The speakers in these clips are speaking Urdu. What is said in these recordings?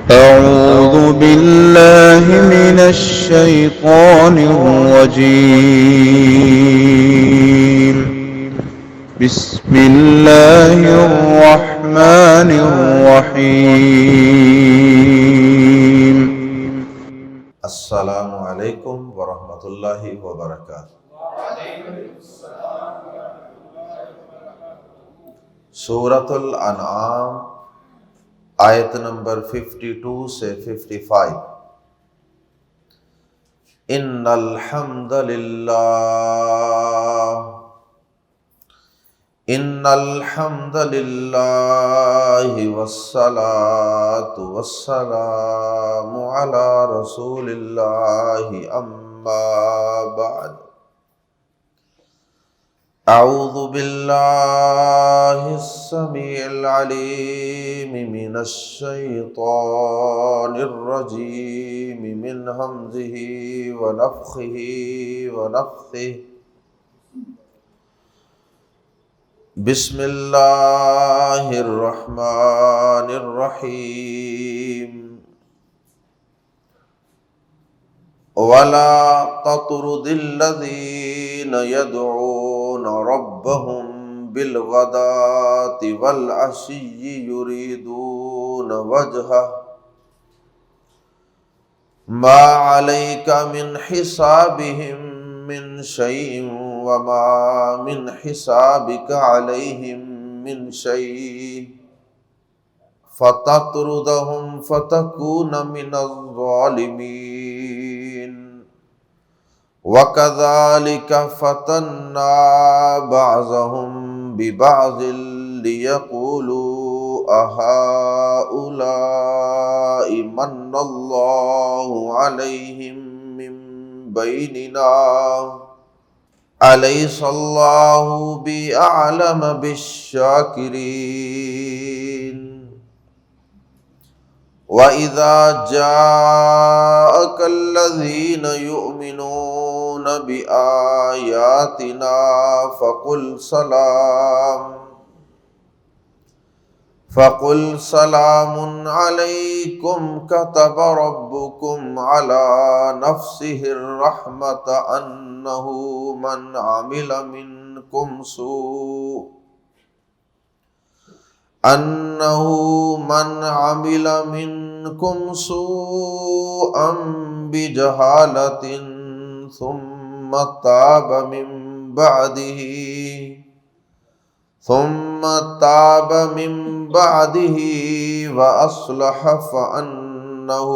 أعوذ بالله من الشيطان الرجيم. بسم الله الرحمن الرحيم. السلام علیکم ورحمۃ اللہ وبرکاتہ۔ سورۃ الانعام آیت نمبر 52 سے 55۔ ان الحمد للہ والصلاة والسلام علی رسول اللہ اما بعد۔ اعوذ باللہ السمیع العلیم من الشیطان الرجیم من ہمزہ ونفخہ ونفثہ۔ بسم اللہ الرحمن الرحیم۔ وَلَا تَطْرُدِ الَّذِينَ يَدْعُونَ رَبَّهُمْ بِالْغَدَاةِ وَالْعَشِيِّ يُرِيدُونَ وَجْهَهُ مَا عَلَيْكَ مِنْ حِسَابِهِمْ مِنْ شَيْءٍ وَمَا مِنْ حِسَابِكَ عَلَيْهِمْ مِنْ شَيْءٍ فَتَطْرُدَهُمْ فَتَكُونَ مِنَ الظَّالِمِينَ۔ وَكَذَلِكَ فَتَنَّا بَعْضَهُمْ بِبَعْضٍ لِيَقُولُوا أَهَؤُلَاءِ مَنَّ اللَّهُ عَلَيْهِمْ مِنْ بَيْنِنَا أَلَيْسَ اللَّهُ بِأَعْلَمَ بِالشَّاكِرِينَ۔ وَإِذَا جَاءَكَ الَّذِينَ يُؤْمِنُونَ بِآيَاتِنَا فَقُلْ سَلَامٌ عَلَيْكُمْ كَتَبَ رَبُّكُمْ عَلَى نَفْسِهِ الرَّحْمَةَ أَنَّهُ مَنْ عمل منكم سوءا بجهالة ثم تاب من بعده وأصلح فأنه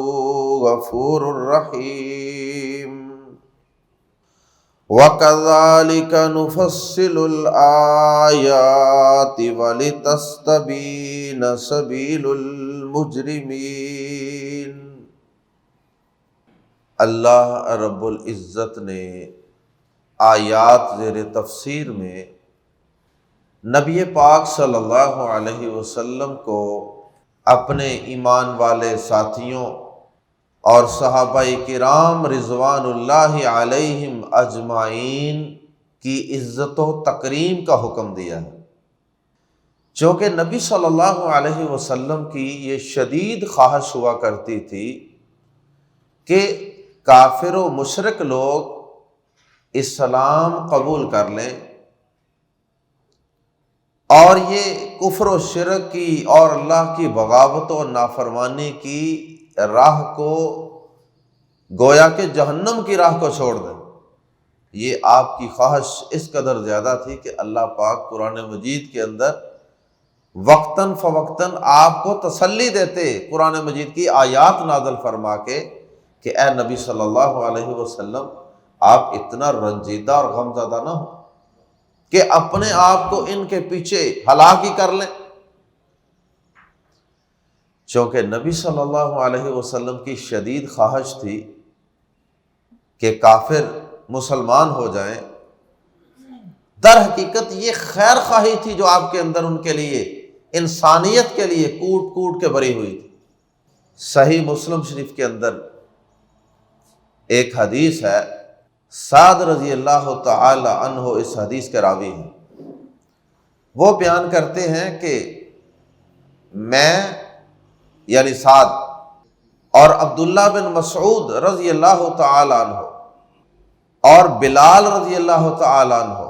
غفور رحيم۔ وَكَذَلِكَ نُفَصِّلُ الْآيَاتِ وَلِتَسْتَبِينَ سَبِيلُ الْمُجْرِمِينَ۔ اللہ رب العزت نے آیات زیر تفسیر میں نبی پاک صلی اللہ علیہ وسلم کو اپنے ایمان والے ساتھیوں اور صحابہ کرام رضوان اللہ علیہم اجمعین کی عزت و تکریم کا حکم دیا ہے، چونکہ نبی صلی اللہ علیہ وسلم کی یہ شدید خواہش ہوا کرتی تھی کہ کافر و مشرک لوگ اسلام قبول کر لیں اور یہ کفر و شرک کی اور اللہ کی بغاوت و نافرمانی کی راہ کو گویا کہ جہنم کی راہ کو چھوڑ دیں۔ یہ آپ کی خواہش اس قدر زیادہ تھی کہ اللہ پاک قرآن مجید کے اندر وقتاً فوقتاً آپ کو تسلی دیتے، قرآن مجید کی آیات نازل فرما کے کہ اے نبی صلی اللہ علیہ وسلم آپ اتنا رنجیدہ اور غمزدہ نہ ہو کہ اپنے آپ کو ان کے پیچھے ہلاک ہی کر لیں، چونکہ نبی صلی اللہ علیہ وسلم کی شدید خواہش تھی کہ کافر مسلمان ہو جائیں۔ در حقیقت یہ خیر خواہی تھی جو آپ کے اندر ان کے لیے انسانیت کے لیے کوٹ کوٹ کے بری ہوئی تھی۔ صحیح مسلم شریف کے اندر ایک حدیث ہے، سعد رضی اللہ تعالی عنہ اس حدیث کے راوی ہیں، وہ بیان کرتے ہیں کہ میں یعنی سعد اور عبداللہ بن مسعود رضی اللہ تعالی عنہ اور بلال رضی اللہ تعالی عنہ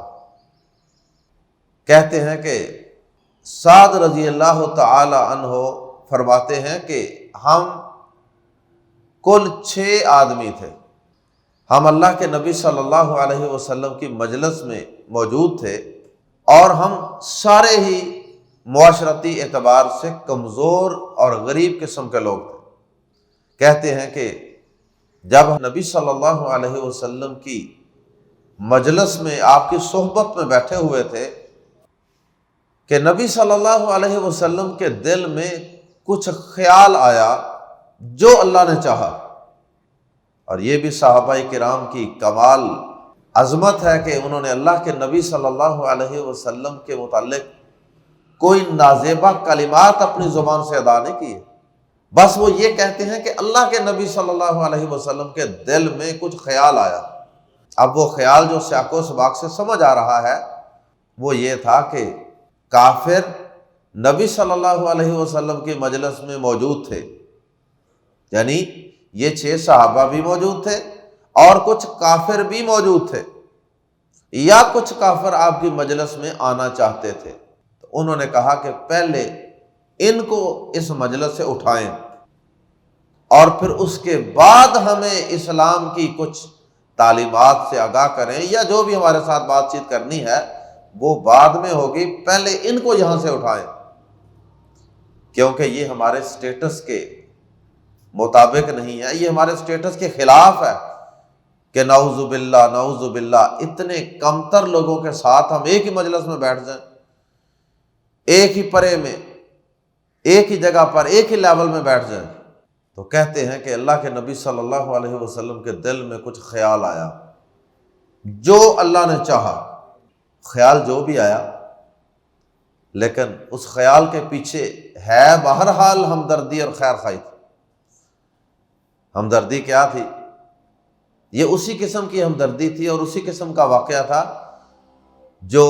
کہتے ہیں کہ سعد رضی اللہ تعالی عنہ فرماتے ہیں کہ ہم کل 6 آدمی تھے، ہم اللہ کے نبی صلی اللہ علیہ وسلم کی مجلس میں موجود تھے، اور ہم سارے ہی معاشرتی اعتبار سے کمزور اور غریب قسم کے لوگ تھے۔ کہتے ہیں کہ جب نبی صلی اللہ علیہ وسلم کی مجلس میں آپ کی صحبت میں بیٹھے ہوئے تھے کہ نبی صلی اللہ علیہ وسلم کے دل میں کچھ خیال آیا جو اللہ نے چاہا، اور یہ بھی صحابہ کرام کی کمال عظمت ہے کہ انہوں نے اللہ کے نبی صلی اللہ علیہ وسلم کے متعلق کوئی نازیبہ کلمات اپنی زبان سے ادا نہیں کیے، بس وہ یہ کہتے ہیں کہ اللہ کے نبی صلی اللہ علیہ وسلم کے دل میں کچھ خیال آیا۔ اب وہ خیال جو سیاق و سباق سے سمجھ آ رہا ہے وہ یہ تھا کہ کافر نبی صلی اللہ علیہ وسلم کی مجلس میں موجود تھے، یعنی یہ 6 صحابہ بھی موجود تھے اور کچھ کافر بھی موجود تھے، یا کچھ کافر آپ کی مجلس میں آنا چاہتے تھے۔ تو انہوں نے کہا کہ پہلے ان کو اس مجلس سے اٹھائیں اور پھر اس کے بعد ہمیں اسلام کی کچھ تعلیمات سے آگاہ کریں، یا جو بھی ہمارے ساتھ بات چیت کرنی ہے وہ بعد میں ہوگی، پہلے ان کو یہاں سے اٹھائیں، کیونکہ یہ ہمارے سٹیٹس کے مطابق نہیں ہے، یہ ہمارے سٹیٹس کے خلاف ہے کہ نعوذ باللہ اتنے کمتر لوگوں کے ساتھ ہم ایک ہی مجلس میں بیٹھ جائیں، ایک ہی پرے میں، ایک ہی جگہ پر، ایک ہی لیول میں بیٹھ جائیں۔ تو کہتے ہیں کہ اللہ کے نبی صلی اللہ علیہ وسلم کے دل میں کچھ خیال آیا جو اللہ نے چاہا، خیال جو بھی آیا، لیکن اس خیال کے پیچھے ہے بہرحال ہمدردی اور خیر خواہی تھی۔ ہمدردی کیا تھی؟ یہ اسی قسم کی ہمدردی تھی اور اسی قسم کا واقعہ تھا جو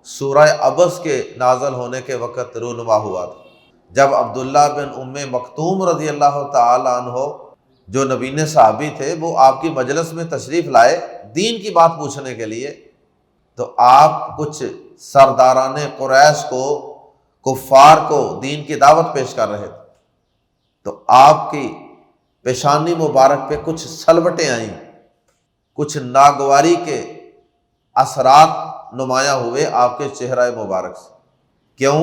سورہ عبس کے نازل ہونے کے وقت رونما ہوا تھا، جب عبداللہ بن ام مکتوم رضی اللہ تعالی عنہ جو نبیین صحابی تھے وہ آپ کی مجلس میں تشریف لائے دین کی بات پوچھنے کے لیے، تو آپ کچھ سرداران قریش کو، کفار کو دین کی دعوت پیش کر رہے تھے، تو آپ کی پیشانی مبارک پہ کچھ سلوٹیں آئیں، کچھ ناگواری کے اثرات نمایاں ہوئے آپ کے چہرہ مبارک سے۔ کیوں؟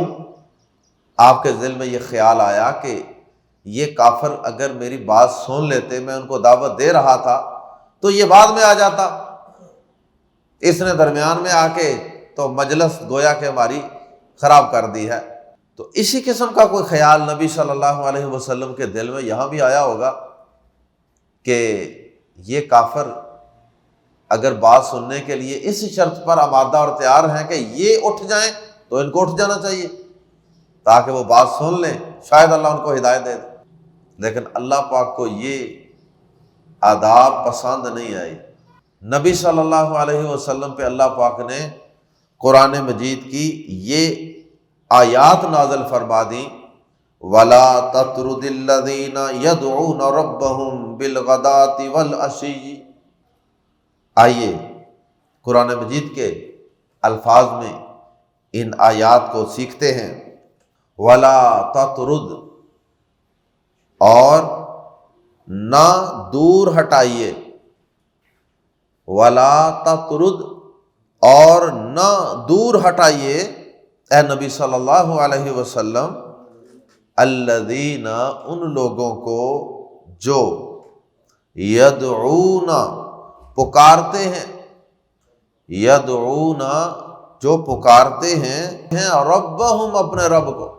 آپ کے دل میں یہ خیال آیا کہ یہ کافر اگر میری بات سن لیتے، میں ان کو دعوت دے رہا تھا تو یہ بعد میں آ جاتا، اس نے درمیان میں آ کے تو مجلس گویا کہ ہماری خراب کر دی ہے۔ تو اسی قسم کا کوئی خیال نبی صلی اللہ علیہ وسلم کے دل میں یہاں بھی آیا ہوگا کہ یہ کافر اگر بات سننے کے لیے اس شرط پر آمادہ اور تیار ہیں کہ یہ اٹھ جائیں تو ان کو اٹھ جانا چاہیے تاکہ وہ بات سن لیں، شاید اللہ ان کو ہدایت دے دے۔ لیکن اللہ پاک کو یہ آداب پسند نہیں آئی۔ نبی صلی اللہ علیہ وسلم پہ اللہ پاک نے قرآن مجید کی یہ آیات نازل فرما دیں، وَلَا تَطْرُدِ الَّذِينَ يَدْعُونَ رَبَّهُمْ بِالْغَدَاةِ وَالْعَشِيِّ۔ آئیے قرآن مجید کے الفاظ میں ان آیات کو سیکھتے ہیں۔ وَلَا تَطْرُد، اور نہ دور ہٹائیے، وَلَا تَطْرُد، اور نہ دور ہٹائیے اے نبی صلی اللہ علیہ وسلم، الذین، ان لوگوں کو جو یدعون، پکارتے ہیں، یدعون، جو پکارتے ہیں ربہم، اپنے رب کو،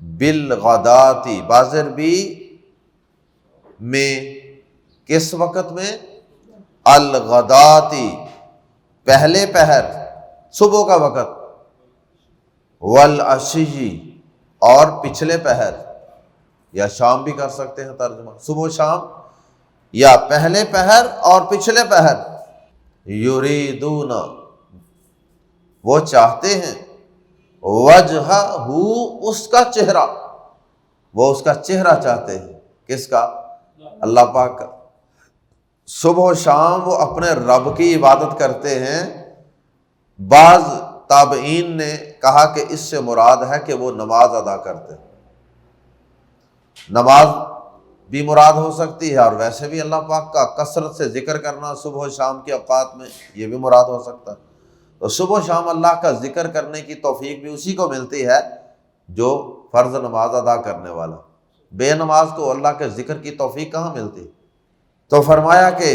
بالغداتی، بازر بھی میں، کس وقت میں؟ الغداتی، پہلے پہر، صبح کا وقت، والعشی، اور پچھلے پہر، یا شام بھی کر سکتے ہیں ترجمہ، صبح و شام، یا پہلے پہر اور پچھلے پہر، یریدون، وہ چاہتے ہیں، وجہہ، اس کا چہرہ، وہ اس کا چہرہ چاہتے ہیں، کس کا؟ اللہ پاک کا۔ صبح و شام وہ اپنے رب کی عبادت کرتے ہیں۔ بعض تابعین نے کہا کہ اس سے مراد ہے کہ وہ نماز ادا کرتے ہیں۔ نماز بھی مراد ہو سکتی ہے، اور ویسے بھی اللہ پاک کا کثرت سے ذکر کرنا صبح و شام کے اوقات میں، یہ بھی مراد ہو سکتا ہے۔ تو صبح و شام اللہ کا ذکر کرنے کی توفیق بھی اسی کو ملتی ہے جو فرض نماز ادا کرنے والا۔ بے نماز کو اللہ کے ذکر کی توفیق کہاں ملتی؟ تو فرمایا کہ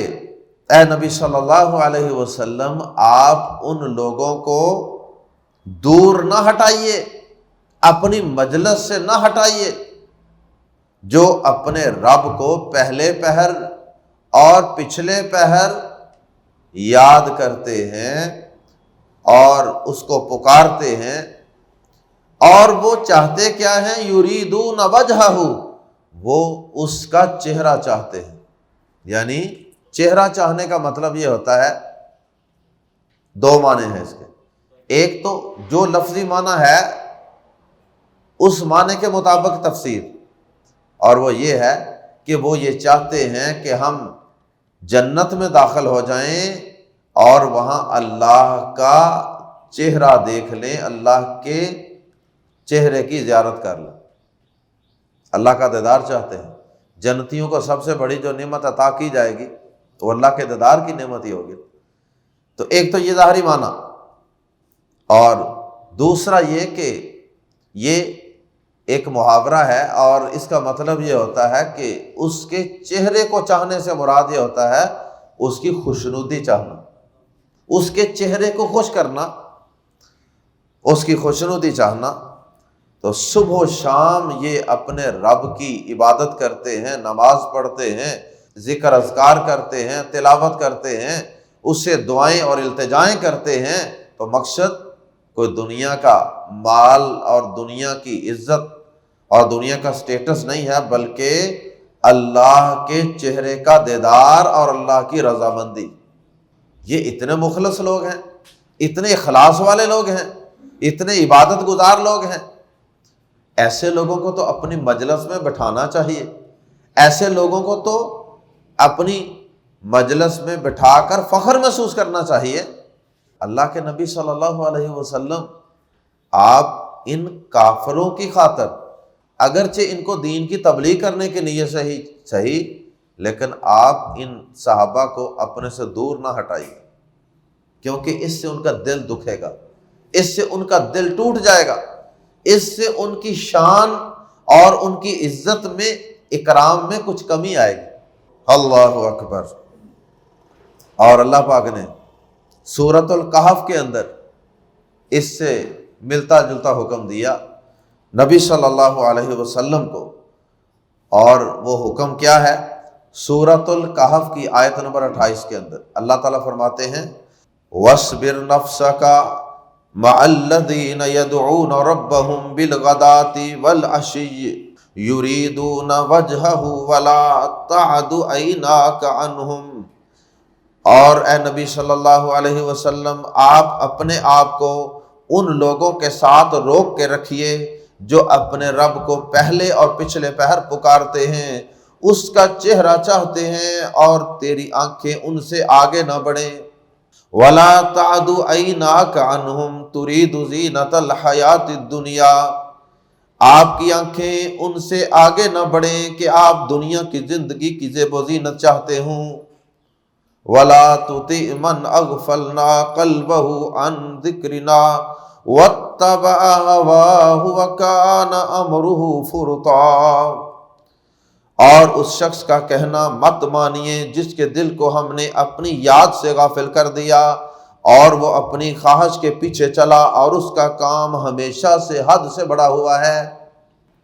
اے نبی صلی اللہ علیہ وسلم، آپ ان لوگوں کو دور نہ ہٹائیے، اپنی مجلس سے نہ ہٹائیے جو اپنے رب کو پہلے پہر اور پچھلے پہر یاد کرتے ہیں اور اس کو پکارتے ہیں، اور وہ چاہتے کیا ہیں؟ یریدون وجہہ، وہ اس کا چہرہ چاہتے ہیں۔ یعنی چہرہ چاہنے کا مطلب یہ ہوتا ہے، دو معنی ہیں اس کے۔ ایک تو جو لفظی معنی ہے اس معنی کے مطابق تفسیر، اور وہ یہ ہے کہ وہ یہ چاہتے ہیں کہ ہم جنت میں داخل ہو جائیں اور وہاں اللہ کا چہرہ دیکھ لیں، اللہ کے چہرے کی زیارت کر لیں، اللہ کا دیدار چاہتے ہیں۔ جنتیوں کو سب سے بڑی جو نعمت عطا کی جائے گی تو اللہ کے دیدار کی نعمت ہی ہوگی۔ تو ایک تو یہ ظاہری معنی، اور دوسرا یہ کہ یہ ایک محاورہ ہے، اور اس کا مطلب یہ ہوتا ہے کہ اس کے چہرے کو چاہنے سے مراد یہ ہوتا ہے اس کی خوشنودی چاہنا، اس کے چہرے کو خوش کرنا، اس کی خوشنودی چاہنا۔ تو صبح و شام یہ اپنے رب کی عبادت کرتے ہیں، نماز پڑھتے ہیں، ذکر اذکار کرتے ہیں، تلاوت کرتے ہیں، اس سے دعائیں اور التجائیں کرتے ہیں۔ تو مقصد کوئی دنیا کا مال اور دنیا کی عزت اور دنیا کا سٹیٹس نہیں ہے، بلکہ اللہ کے چہرے کا دیدار اور اللہ کی رضامندی۔ یہ اتنے مخلص لوگ ہیں، اتنے اخلاص والے لوگ ہیں، اتنے عبادت گزار لوگ ہیں۔ ایسے لوگوں کو تو اپنی مجلس میں بٹھانا چاہیے، ایسے لوگوں کو تو اپنی مجلس میں بٹھا کر فخر محسوس کرنا چاہیے۔ اللہ کے نبی صلی اللہ علیہ وسلم، آپ ان کافروں کی خاطر، اگرچہ ان کو دین کی تبلیغ کرنے کے لیے صحیح، لیکن آپ ان صحابہ کو اپنے سے دور نہ ہٹائیے، کیونکہ اس سے ان کا دل دکھے گا، اس سے ان کا دل ٹوٹ جائے گا، اس سے ان کی شان اور ان کی عزت میں، اکرام میں کچھ کمی آئے گی۔ اللہ اکبر۔ اور اللہ پاک نے سورۃ الکہف کے اندر اس سے ملتا جلتا حکم دیا نبی صلی اللہ علیہ وسلم کو، اور وہ حکم کیا ہے؟ سورۃ الکہف کی آیت نمبر 28 کے اندر اللہ تعالیٰ فرماتے ہیں وَاصْبِرْ نَفْسَكَ مَعَ الَّذِينَ يَدْعُونَ رَبَّهُمْ بِالْغَدَاةِ وَالْعَشِيِّ يُرِيدُونَ وَجْهَهُ وَلَا تَعْدُ عَيْنَاكَ عَنْهُمْ۔ اور اے نبی صلی اللہ علیہ وسلم، آپ اپنے آپ کو ان لوگوں کے ساتھ روک کے رکھیے جو اپنے رب کو پہلے اور پچھلے پہر پکارتے ہیں، اس کا چہرہ چاہتے ہیں، اور تیری آنکھیں ان سے آگے نہ بڑھیں۔ وَلَا تَعْدُ عَيْنَاكَ عَنْهُمْ تُرِيدُ زِينَةَ الْحَيَاةِ الدُّنْيَا، آپ کی آنکھیں ان سے آگے نہ بڑھیں کہ آپ دنیا کی زندگی کی زیب و زینت چاہتے ہوں۔ وَلَا تُطِعْ مَنْ أَغْفَلْنَا قَلْبَهُ عَنْ ذِكْرِنَا وَاتَّبَعَ هَوَاهُ وَكَانَ أَمْرُهُ فُرُطًا۔ اور اس شخص کا کہنا مت مانیے جس کے دل کو ہم نے اپنی یاد سے غافل کر دیا، اور وہ اپنی خواہش کے پیچھے چلا، اور اس کا کام ہمیشہ سے حد سے بڑا ہوا ہے۔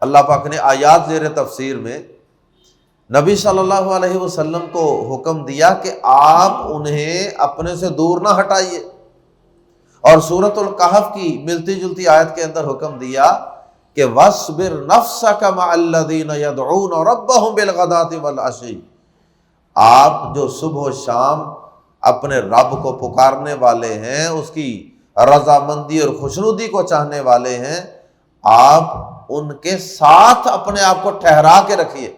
اللہ پاک نے آیات زیر تفسیر میں نبی صلی اللہ علیہ وسلم کو حکم دیا کہ آپ انہیں اپنے سے دور نہ ہٹائیے، اور سورۃ الکہف کی ملتی جلتی آیت کے اندر حکم دیا کہ وَاصْبِرْ نَفْسَكَ مَعَ الَّذِينَ يَدْعُونَ رَبَّهُمْ بِالْغَدَاةِ وَالْعَشِيِّ، آپ جو صبح و شام اپنے رب کو پکارنے والے ہیں، اس کی رضامندی اور خوشنودی کو چاہنے والے ہیں، آپ ان کے ساتھ اپنے آپ کو ٹھہرا کے رکھیے۔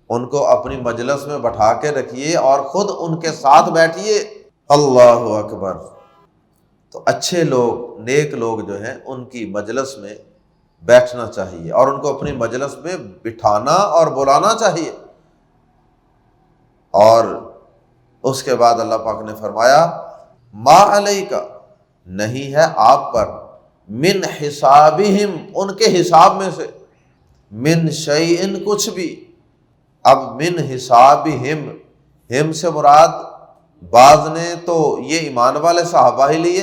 ان کو اپنی مجلس میں بٹھا کے رکھیے اور خود ان کے ساتھ بیٹھیے۔ اللہ اکبر۔ تو اچھے لوگ، نیک لوگ جو ہیں ان کی مجلس میں بیٹھنا چاہیے اور ان کو اپنی مجلس میں بٹھانا اور بلانا چاہیے۔ اور اس کے بعد اللہ پاک نے فرمایا ما علیک، نہیں ہے آپ پر، من حسابہم، ان کے حساب میں سے، من شیئن، کچھ بھی۔ اب من حسابہم، ہم سے مراد بعض نے تو یہ ایمان والے صحابہ ہی لیے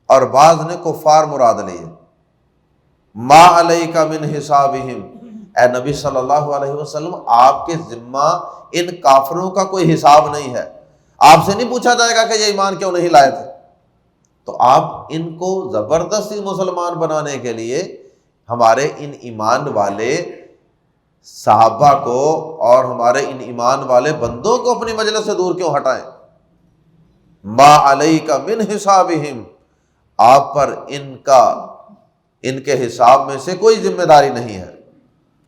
اور بعض نے کفار مراد لیے۔ ما علیک من حسابہم، اے نبی صلی اللہ علیہ وسلم آپ کے ذمہ ان کافروں کا کوئی حساب نہیں ہے۔ آپ سے نہیں پوچھا جائے گا کہ یہ ایمان کیوں نہیں لائے تھے، تو آپ ان کو زبردستی مسلمان بنانے کے لیے ہمارے ان ایمان والے صحابہ کو اور ہمارے ان ایمان والے بندوں کو اپنی مجلس سے دور کیوں ہٹائیں؟ ما علیک من حسابہم، آپ پر ان کے حساب میں سے کوئی ذمہ داری نہیں ہے۔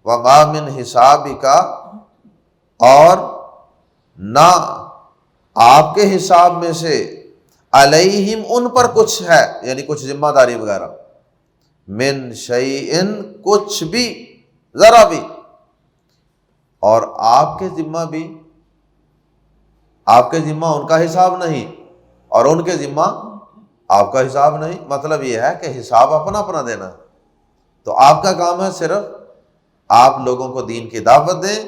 وما من حسابک، اور نہ آپ کے حساب میں سے، علیہم، ان پر کچھ ہے، یعنی کچھ ذمہ داری وغیرہ، من شیئن، کچھ بھی، ذرا بھی، اور آپ کے ذمہ بھی، آپ کے ذمہ ان کا حساب نہیں اور ان کے ذمہ آپ کا حساب نہیں۔ مطلب یہ ہے کہ حساب اپنا اپنا دینا ہے۔ تو آپ کا کام ہے صرف آپ لوگوں کو دین کی دعوت دیں،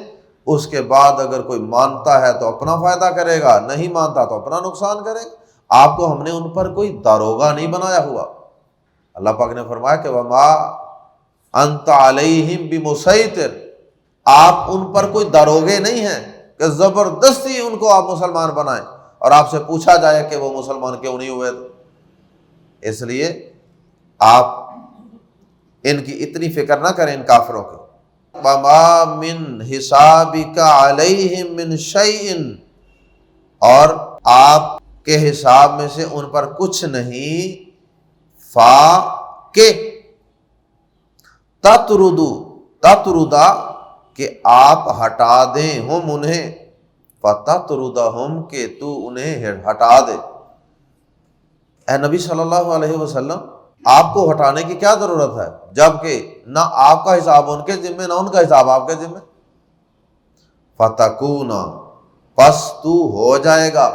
اس کے بعد اگر کوئی مانتا ہے تو اپنا فائدہ کرے گا، نہیں مانتا تو اپنا نقصان کرے گا۔ آپ کو ہم نے ان پر کوئی داروغہ نہیں بنایا ہوا۔ اللہ پاک نے فرمایا کہ وما انت علیہم بمسیطر، آپ ان پر کوئی داروغے نہیں ہیں کہ زبردستی ان کو آپ مسلمان بنائیں اور آپ سے پوچھا جائے کہ وہ مسلمان کیوں نہیں ہوئے تھے۔ اس لیے آپ ان کی اتنی فکر نہ کریں ان کافروں کی۔ وما من حسابک علیہم من شیء، اور آپ کے حساب میں سے ان پر کچھ نہیں، فا کہ تطردا، کہ آپ ہٹا دیں، ہم انہیں، فتطردہم، کہ تو انہیں ہٹا دے۔ اے نبی صلی اللہ علیہ وسلم آپ کو ہٹانے کی کیا ضرورت ہے، جبکہ نہ آپ کا حساب ان کے ذمہ، نہ ان کا حساب آپ کے ذمہ۔ فتکون، پس تو ہو جائے گا،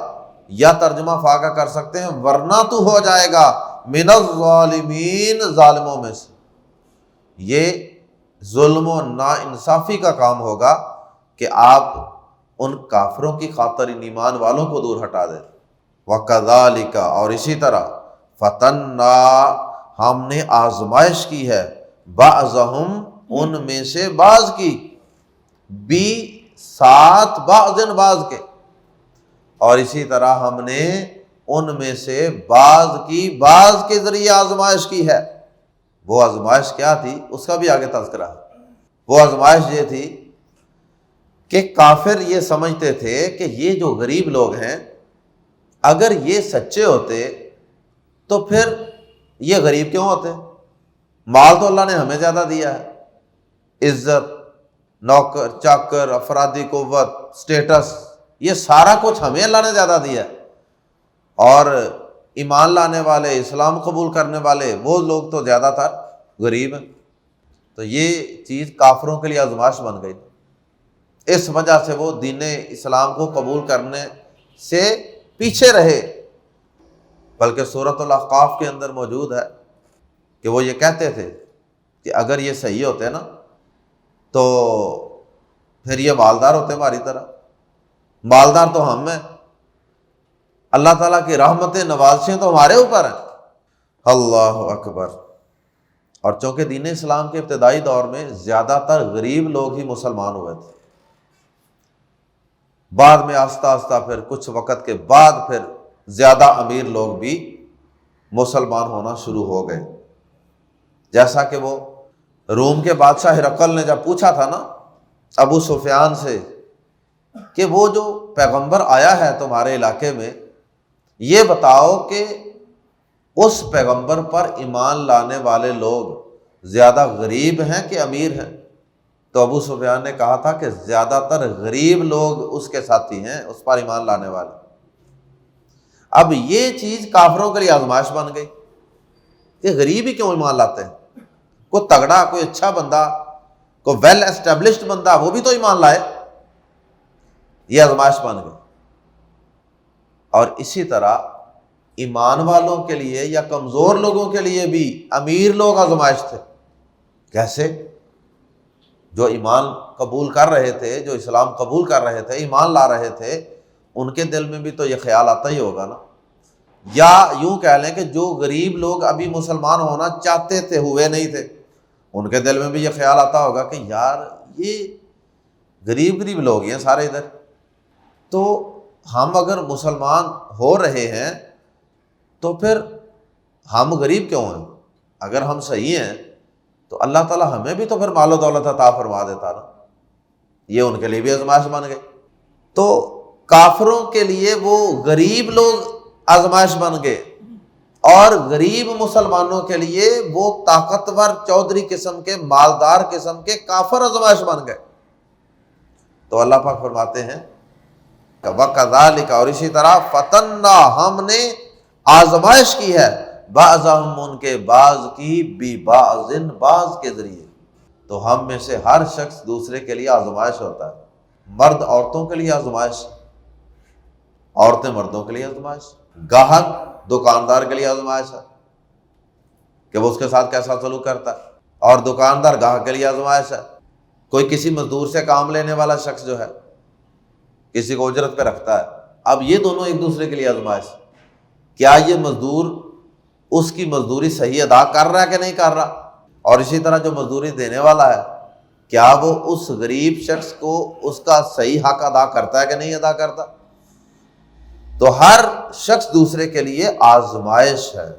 یا ترجمہ فا کا کر سکتے ہیں ورنہ تو ہو جائے گا، من الظالمین، ظالموں میں سے۔ یہ ظلم و ناانصافی کا کام ہوگا کہ آپ ان کافروں کی خاطر ان ایمان والوں کو دور ہٹا دیں۔ وَكَذَلِكَ، اور اسی طرح، فَتَنَّا، ہم نے آزمائش کی ہے، بَعْضَهُمْ، ان میں سے بعض کی، بھی ساتھ بعضن، بعض کے، اور اسی طرح ہم نے ان میں سے بعض کی بعض کے ذریعے آزمائش کی ہے۔ وہ آزمائش کیا تھی اس کا بھی آگے تذکرہ ہے۔ وہ آزمائش یہ تھی کہ کافر یہ سمجھتے تھے کہ یہ جو غریب لوگ ہیں اگر یہ سچے ہوتے تو پھر یہ غریب کیوں ہوتے؟ مال تو اللہ نے ہمیں زیادہ دیا ہے، عزت، نوکر چاکر، افرادی قوت، سٹیٹس، یہ سارا کچھ ہمیں اللہ نے زیادہ دیا ہے، اور ایمان لانے والے، اسلام قبول کرنے والے وہ لوگ تو زیادہ تر غریب ہیں۔ تو یہ چیز کافروں کے لیے آزمائش بن گئی، اس وجہ سے وہ دین اسلام کو قبول کرنے سے پیچھے رہے۔ بلکہ سورۃ الاحقاف کے اندر موجود ہے کہ وہ یہ کہتے تھے کہ اگر یہ صحیح ہوتے نا تو پھر یہ مالدار ہوتے ہماری طرح، مالدار تو ہم ہیں، اللہ تعالیٰ کی رحمتیں نوازشیں تو ہمارے اوپر ہیں۔ اللہ اکبر۔ اور چونکہ دین اسلام کے ابتدائی دور میں زیادہ تر غریب لوگ ہی مسلمان ہوئے تھے، بعد میں آہستہ آہستہ پھر کچھ وقت کے بعد پھر زیادہ امیر لوگ بھی مسلمان ہونا شروع ہو گئے۔ جیسا کہ وہ روم کے بادشاہ ہرقل نے جب پوچھا تھا نا ابو سفیان سے کہ وہ جو پیغمبر آیا ہے تمہارے علاقے میں، یہ بتاؤ کہ اس پیغمبر پر ایمان لانے والے لوگ زیادہ غریب ہیں کہ امیر ہیں؟ تو ابو سفیان نے کہا تھا کہ زیادہ تر غریب لوگ اس کے ساتھی ہیں، اس پر ایمان لانے والے۔ اب یہ چیز کافروں کے لیے آزمائش بن گئی کہ غریب ہی کیوں ایمان لاتے ہیں، کوئی تگڑا، کوئی اچھا بندہ، کوئی ویل اسٹیبلشڈ بندہ، وہ بھی تو ایمان لائے۔ یہ آزمائش بن گئی۔ اور اسی طرح ایمان والوں کے لیے یا کمزور لوگوں کے لیے بھی امیر لوگ آزمائش تھے۔ کیسے؟ جو ایمان قبول کر رہے تھے، جو اسلام قبول کر رہے تھے، ایمان لا رہے تھے، ان کے دل میں بھی تو یہ خیال آتا ہی ہوگا نا۔ یا یوں کہہ لیں کہ جو غریب لوگ ابھی مسلمان ہونا چاہتے تھے، ہوئے نہیں تھے، ان کے دل میں بھی یہ خیال آتا ہوگا کہ یار یہ غریب لوگ ہیں سارے ادھر، تو ہم اگر مسلمان ہو رہے ہیں تو پھر ہم غریب کیوں ہیں؟ اگر ہم صحیح ہیں تو اللہ تعالیٰ ہمیں بھی تو پھر مال و دولت عطا فرما دیتا نا۔ یہ ان کے لیے بھی آزمائش بن گئی۔ تو کافروں کے لیے وہ غریب لوگ آزمائش بن گئے، اور غریب مسلمانوں کے لیے وہ طاقتور چودھری قسم کے، مالدار قسم کے کافر آزمائش بن گئے۔ تو اللہ پاک فرماتے ہیں وَكَذَلِكَ، اور اسی طرح فَتَنَّا، ہم نے آزمائش کی ہے، بعضهم، ان کے بعض کی، بِبَعْضٍ، بعض کے ذریعے۔ تو ہم میں سے ہر شخص دوسرے کے لیے آزمائش ہوتا ہے۔ مرد عورتوں کے لیے آزمائش، عورتیں مردوں کے لیے آزمائش، گاہک دکاندار کے لیے آزمائش ہے کہ وہ اس کے ساتھ کیسا سلوک کرتا ہے، اور دکاندار گاہک کے لیے آزمائش ہے۔ کوئی کسی مزدور سے کام لینے والا شخص جو ہے کسی کو اجرت پہ رکھتا ہے، اب یہ دونوں ایک دوسرے کے لیے آزمائش، کیا یہ مزدور اس کی مزدوری صحیح ادا کر رہا ہے کہ نہیں کر رہا، اور اسی طرح جو مزدوری دینے والا ہے کیا وہ اس غریب شخص کو اس کا صحیح حق ادا کرتا ہے کہ نہیں ادا کرتا۔ تو ہر شخص دوسرے کے لیے آزمائش ہے۔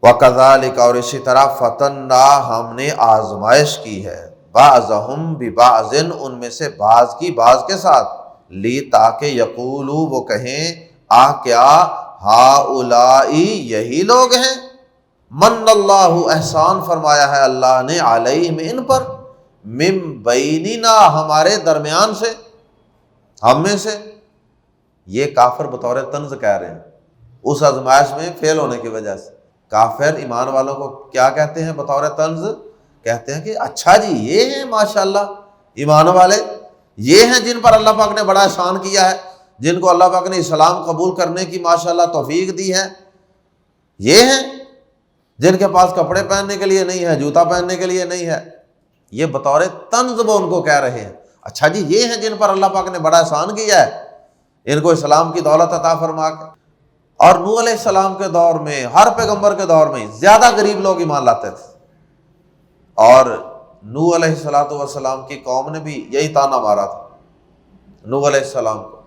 وَكَذَلِكَ، اور اسی طرح فَتَنَّا، ہم نے آزمائش کی ہے، بَعْضَهُمْ بِبَعْضٍ، ان میں سے بعض کی بعض کے ساتھ، لی، تاکہ یقولوا، وہ کہیں، کیا ہؤلائی، یہی لوگ ہیں، من اللہ، احسان فرمایا ہے اللہ نے، علیہم، ان پر، من بیننا، ہمارے درمیان سے، ہم میں سے۔ یہ کافر بطور طنز کہہ رہے ہیں اس آزمائش میں فیل ہونے کی وجہ سے۔ کافر ایمان والوں کو کیا کہتے ہیں بطور طنز؟ کہتے ہیں کہ اچھا جی یہ ہیں ماشاءاللہ ایمان والے، یہ ہیں جن پر اللہ پاک نے بڑا احسان کیا ہے، جن کو اللہ پاک نے اسلام قبول کرنے کی ماشاءاللہ توفیق دی ہے، یہ ہیں جن کے پاس کپڑے پہننے کے لیے نہیں ہے، جوتا پہننے کے لیے نہیں ہے۔ یہ بطور طنز وہ ان کو کہہ رہے ہیں، اچھا جی یہ ہیں جن پر اللہ پاک نے بڑا احسان کیا ہے، ان کو اسلام کی دولت عطا فرما کے۔ اور نوح علیہ السلام کے دور میں، ہر پیغمبر کے دور میں زیادہ غریب لوگ ایمان لاتے تھے، اور نوح علیہ السلام کی قوم نے بھی یہی طعنہ مارا تھا نوح علیہ السلام کو۔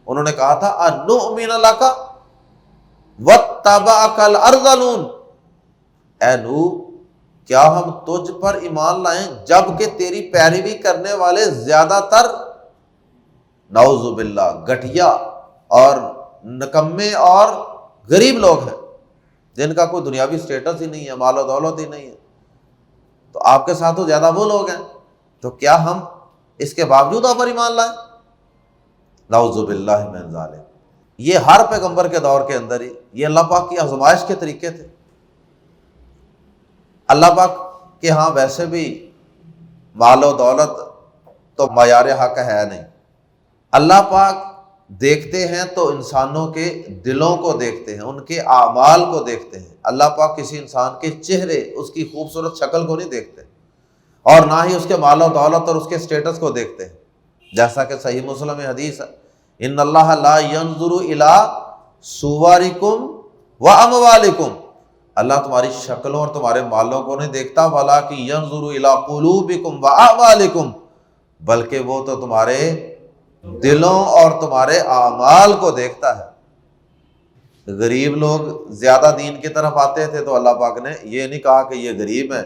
انہوں نے کہا تھا اَنُؤْمِنَ لَكَ وَاتَّبَعَكَ الْأَرْذَلُونَ، اے نوح کیا ہم تجھ پر ایمان لائیں جبکہ تیری پیروی کرنے والے زیادہ تر، نعوذ باللہ، گھٹیا اور نکمے اور غریب لوگ ہیں، جن کا کوئی دنیاوی سٹیٹس ہی نہیں ہے، مال و دولت ہی نہیں ہے، تو آپ کے ساتھ تو زیادہ وہ لوگ ہیں، تو کیا ہم اس کے باوجود آپ پر ایمان لائیں؟ نعوذ باللہ من ذالک۔ یہ ہر پیغمبر کے دور کے اندر ہی یہ اللہ پاک کی آزمائش کے طریقے تھے۔ اللہ پاک کے ہاں ویسے بھی مال و دولت تو معیار حق ہے نہیں، اللہ پاک دیکھتے ہیں تو انسانوں کے دلوں کو دیکھتے ہیں، ان کے اعمال کو دیکھتے ہیں۔ اللہ پاک کسی انسان کے چہرے، اس کی خوبصورت شکل کو نہیں دیکھتے، اور نہ ہی اس کے مال و دولت اور اس کے سٹیٹس کو دیکھتے ہیں، جیسا کہ صحیح مسلم میں حدیث ہے، ان اللہ لا ينظر الى صورکم واموالکم، اللہ تمہاری شکلوں اور تمہارے مالوں کو نہیں دیکھتا، ولکن ينظر الى قلوبکم واعمالکم، بلکہ وہ تو تمہارے دلوں اور تمہارے اعمال کو دیکھتا ہے۔ غریب لوگ زیادہ دین کی طرف آتے تھے تو اللہ پاک نے یہ نہیں کہا کہ یہ غریب ہیں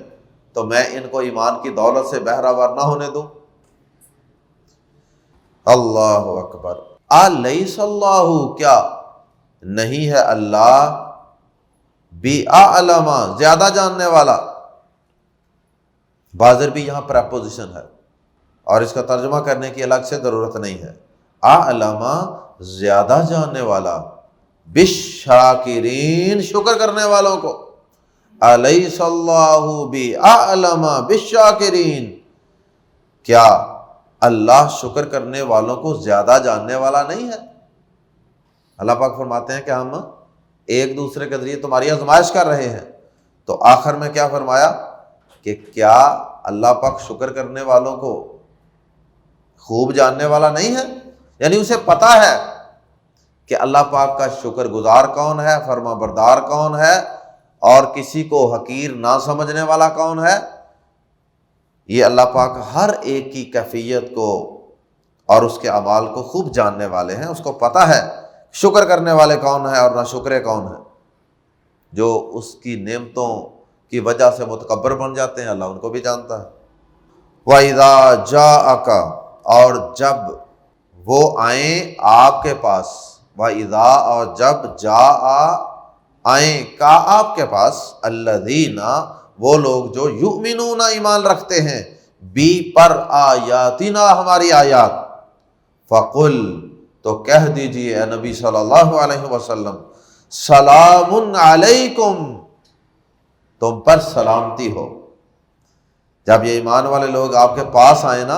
تو میں ان کو ایمان کی دولت سے بہرہ نہ ہونے دوں۔ اللہ اکبر۔ الیس اللہ، کیا نہیں ہے اللہ بِأَعْلَمَ، زیادہ جاننے والا، بازر بھی یہاں پریپوزیشن ہے، اور اس کا ترجمہ کرنے کی الگ سے ضرورت نہیں ہے۔ اعلم زیادہ جاننے والا، بالشاکرین شکر کرنے والوں کو، الیس اللہ باعلم بالشاکرین، کیا اللہ شکر کرنے والوں کو زیادہ جاننے والا نہیں ہے؟ اللہ پاک فرماتے ہیں کہ ہم ایک دوسرے کے ذریعے تمہاری آزمائش کر رہے ہیں، تو آخر میں کیا فرمایا کہ کیا اللہ پاک شکر کرنے والوں کو خوب جاننے والا نہیں ہے؟ یعنی اسے پتہ ہے کہ اللہ پاک کا شکر گزار کون ہے، فرما بردار کون ہے، اور کسی کو حقیر نہ سمجھنے والا کون ہے۔ یہ اللہ پاک ہر ایک کی کیفیت کو اور اس کے اعمال کو خوب جاننے والے ہیں۔ اس کو پتہ ہے شکر کرنے والے کون ہیں اور نہ شکرے کون ہیں۔ جو اس کی نعمتوں کی وجہ سے متکبر بن جاتے ہیں، اللہ ان کو بھی جانتا ہے۔ وَإِذَا جَاءَكَ، اور جب وہ آئیں آپ کے پاس، وَإِذَا، اور جب جَاءَ آئیں کا آپ کے پاس، الَّذِينَ وہ لوگ جو یؤمنون ایمان رکھتے ہیں، بی پر آیاتنا ہماری آیات، فقل تو کہہ دیجئے اے نبی صلی اللہ علیہ وسلم، سلام علیکم تم پر سلامتی ہو۔ جب یہ ایمان والے لوگ آپ کے پاس آئیں نا،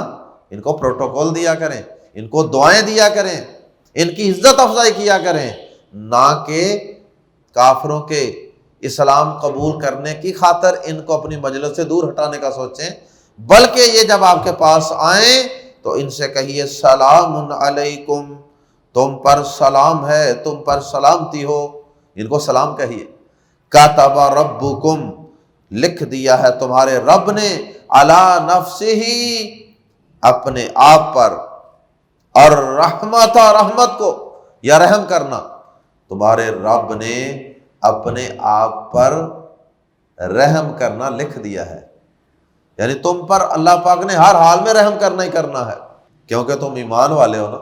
ان کو پروٹوکول دیا کریں، ان کو دعائیں دیا کریں، ان کی عزت افزائی کیا کریں، نہ کہ کافروں کے اسلام قبول کرنے کی خاطر ان کو اپنی مجلس سے دور ہٹانے کا سوچیں، بلکہ یہ جب آپ کے پاس آئیں تو ان سے کہیے سلام علیکم، تم پر سلام ہے، تم پر سلامتی ہو، ان کو سلام کہیے۔ کتب ربکم، لکھ دیا ہے تمہارے رب نے، علی نفسہ، اپنے آپ پر، اور رحمت، رحمت کو یا رحم کرنا، تمہارے رب نے اپنے آپ پر رحم کرنا لکھ دیا ہے۔ یعنی تم پر اللہ پاک نے ہر حال میں رحم کرنا ہی کرنا ہے، کیونکہ تم ایمان والے ہو نا،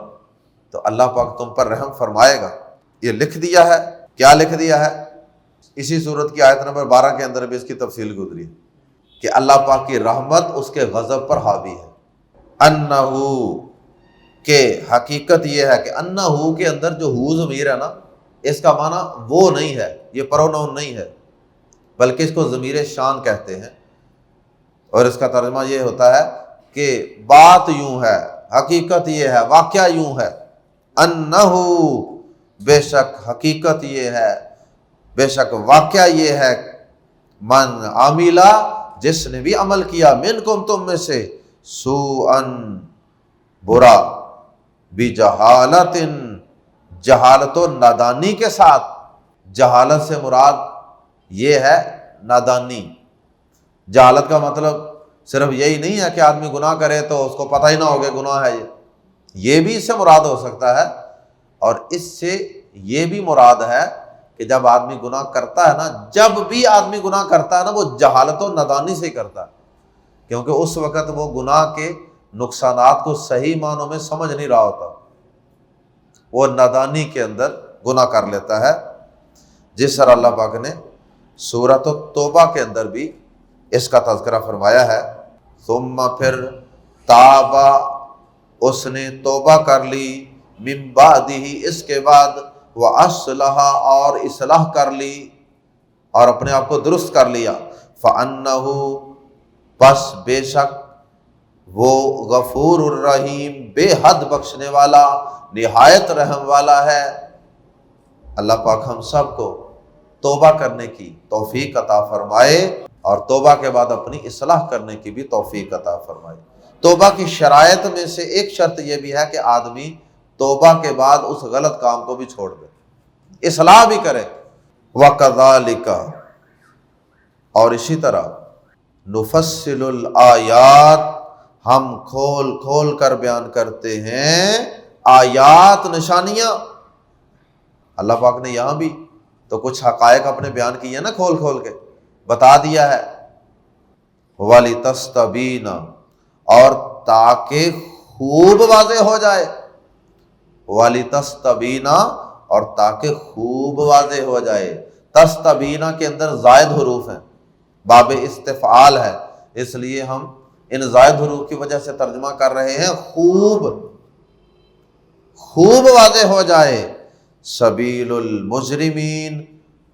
تو اللہ پاک تم پر رحم فرمائے گا۔ یہ لکھ دیا ہے۔ کیا لکھ دیا ہے؟ اسی صورت کی آیت نمبر 12 کے اندر بھی اس کی تفصیل گزری ہے کہ اللہ پاک کی رحمت اس کے غضب پر حاوی ہے۔ انہو، کہ حقیقت یہ ہے کہ انہو کے اندر جو ہو ضمیر ہے نا، اس کا معنی وہ نہیں ہے، یہ پروناؤن نہیں ہے، بلکہ اس کو ضمیر شان کہتے ہیں، اور اس کا ترجمہ یہ ہوتا ہے کہ بات یوں ہے، حقیقت یہ ہے، واقعہ یوں ہے، انہو، بے شک حقیقت یہ ہے، بے شک واقعہ یہ ہے، من عاملہ، جس نے بھی عمل کیا، منکم تم میں سے، سوءن برا، بجہالت، جہالت و نادانی کے ساتھ۔ جہالت سے مراد یہ ہے نادانی۔ جہالت کا مطلب صرف یہی نہیں ہے کہ آدمی گناہ کرے تو اس کو پتہ ہی نہ ہو کہ گناہ ہے، یہ بھی اس سے مراد ہو سکتا ہے، اور اس سے یہ بھی مراد ہے کہ جب آدمی گناہ کرتا ہے نا، جب بھی آدمی گناہ کرتا ہے نا، وہ جہالت و نادانی سے ہی کرتا ہے، کیونکہ اس وقت وہ گناہ کے نقصانات کو صحیح معنوں میں سمجھ نہیں رہا ہوتا، وہ نادانی کے اندر گناہ کر لیتا ہے، جس طرح اللہ پاک نے سورۃ التوبہ کے اندر بھی اس کا تذکرہ فرمایا ہے۔ ثم، پھر، تابا، اس نے توبہ کر لی، من بعدہ، اس کے بعد، وَأَصْلَحَ، اور اصلاح کر لی اور اپنے آپ کو درست کر لیا، فَأَنَّهُ، پس بے شک وہ، غفور الرحیم، بے حد بخشنے والا، نہایت رحم والا ہے۔ اللہ پاک ہم سب کو توبہ کرنے کی توفیق عطا فرمائے، اور توبہ کے بعد اپنی اصلاح کرنے کی بھی توفیق عطا فرمائے۔ توبہ کی شرائط میں سے ایک شرط یہ بھی ہے کہ آدمی توبہ کے بعد اس غلط کام کو بھی چھوڑ دے، اصلاح بھی کرے۔ وَكَذَلِكَ، اور اسی طرح، نفصل الآیات، ہم کھول کھول کر بیان کرتے ہیں آیات، نشانیاں۔ اللہ پاک نے یہاں بھی تو کچھ حقائق اپنے بیان کیے نا، کھول کھول کے بتا دیا ہے۔ وَلِتَسْتَبِينَ، اور تاکہ خوب واضح ہو جائے، وَلِتَسْتَبِينَ، اور تاکہ خوب واضح ہو جائے۔ تستبینہ کے اندر زائد حروف ہیں، باب استفعال ہے، اس لیے ہم ان زائد حروف کی وجہ سے ترجمہ کر رہے ہیں خوب واضح ہو جائے، سبیل المجرمین،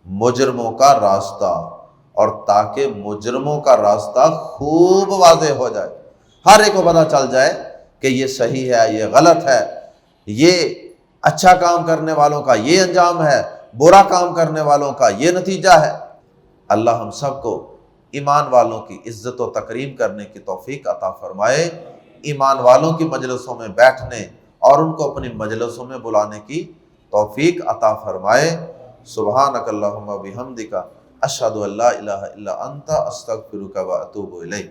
مجرموں کا راستہ، اور تاکہ مجرموں کا راستہ خوب واضح ہو جائے، ہر ایک کو پتہ چل جائے کہ یہ صحیح ہے، یہ غلط ہے، یہ اچھا کام کرنے والوں کا یہ انجام ہے، برا کام کرنے والوں کا یہ نتیجہ ہے۔ اللہ ہم سب کو ایمان والوں کی عزت و تکریم کرنے کی توفیق عطا فرمائے، ایمان والوں کی مجلسوں میں بیٹھنے اور ان کو اپنی مجلسوں میں بلانے کی توفیق عطا فرمائے۔ سبحانک اللہم و بحمدک، اشہد ان لا الہ الا انت، استغفرک و اتوب الیک۔